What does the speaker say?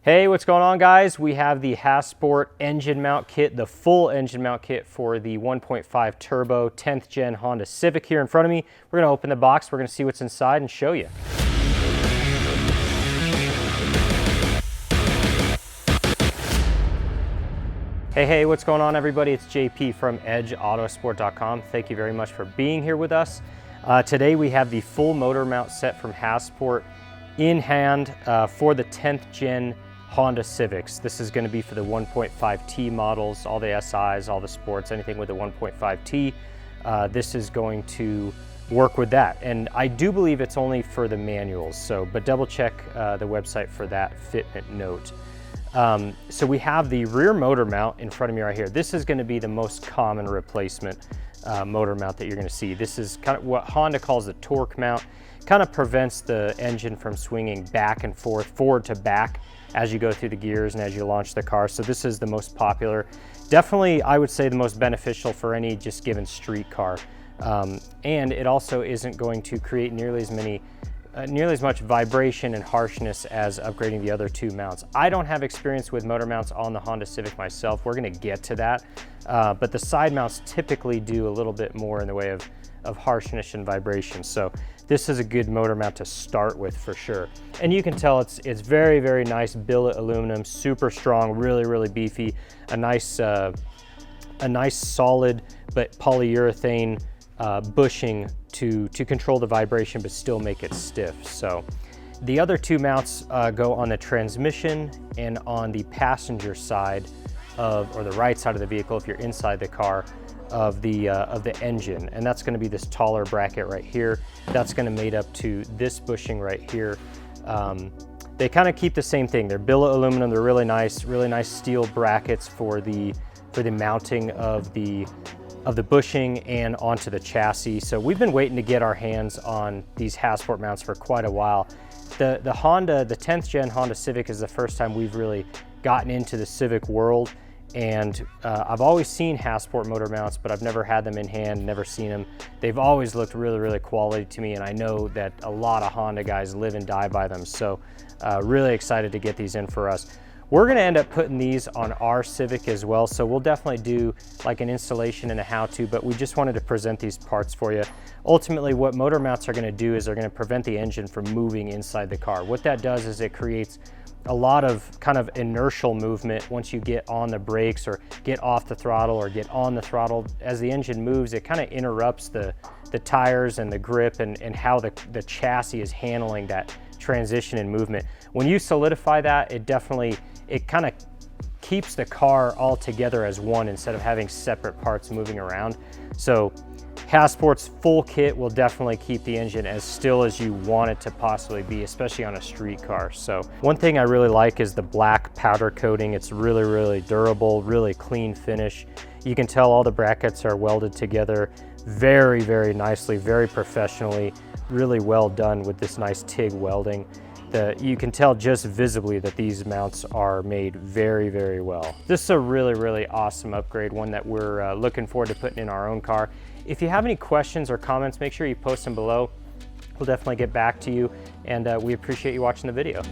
Hey, what's going on, guys? We have the Hasport engine mount kit, the full engine mount kit for the 1.5 turbo 10th gen Honda Civic here in front of me. We're going to open the box, we're going to see what's inside and show you. Hey, what's going on, everybody? It's JP from Edge Autosport.com. Thank you very much for being here with us. Today we have the full motor mount set from Hasport in hand for the 10th gen Honda Civics. This is going to be for the 1.5T models, all the SIs, all the sports, anything with the 1.5T. This is going to work with that. And I do believe it's only for the manuals, but double check the website for that fitment note. So we have the rear motor mount in front of me right here. This is going to be the most common replacement motor mount that you're going to see. This is kind of what Honda calls the torque mount. Kind of prevents the engine from swinging back and forth, forward to back, as you go through the gears and as you launch the car. So this is the most popular. Definitely, I would say the most beneficial for any just given street car. And it also isn't going to create nearly as much vibration and harshness as upgrading the other two mounts. I don't have experience with motor mounts on the Honda Civic myself. We're going to get to that. But the side mounts typically do a little bit more in the way of harshness and vibration. So this is a good motor mount to start with for sure. And you can tell it's very, very nice billet aluminum, super strong, really beefy. A nice solid but polyurethane bushing to control the vibration but still make it stiff. So the other two mounts go on the transmission and on the passenger side or the right side of the vehicle if you're inside the car of the engine, and that's going to be this taller bracket right here. That's going to made up to this bushing right here. They kind of keep the same thing. They're billet aluminum. They're really nice steel brackets for the mounting of the bushing and onto the chassis. So we've been waiting to get our hands on these Hasport mounts for quite a while. The 10th gen Honda Civic is the first time we've really gotten into the Civic world. And I've always seen Hasport motor mounts, but I've never had them in hand, never seen them. They've always looked really quality to me, and I know that a lot of Honda guys live and die by them. So really excited to get these in for us. We're gonna end up putting these on our Civic as well, so we'll definitely do like an installation and a how-to, but we just wanted to present these parts for you. Ultimately, what motor mounts are gonna do is they're gonna prevent the engine from moving inside the car. What that does is it creates a lot of kind of inertial movement once you get on the brakes or get off the throttle or get on the throttle. As the engine moves, it kind of interrupts the tires and the grip and how the chassis is handling that transition and movement. When you solidify that, it kind of keeps the car all together as one instead of having separate parts moving around. So Hasport's full kit will definitely keep the engine as still as you want it to possibly be, especially on a street car. So one thing I really like is the black powder coating. It's really durable, really clean finish. You can tell all the brackets are welded together very nicely, very professionally, really well done with this nice TIG welding. You can tell just visibly that these mounts are made very well. This is a really awesome upgrade, one that we're looking forward to putting in our own car. If you have any questions or comments, make sure you post them below. We'll definitely get back to you, and we appreciate you watching the video.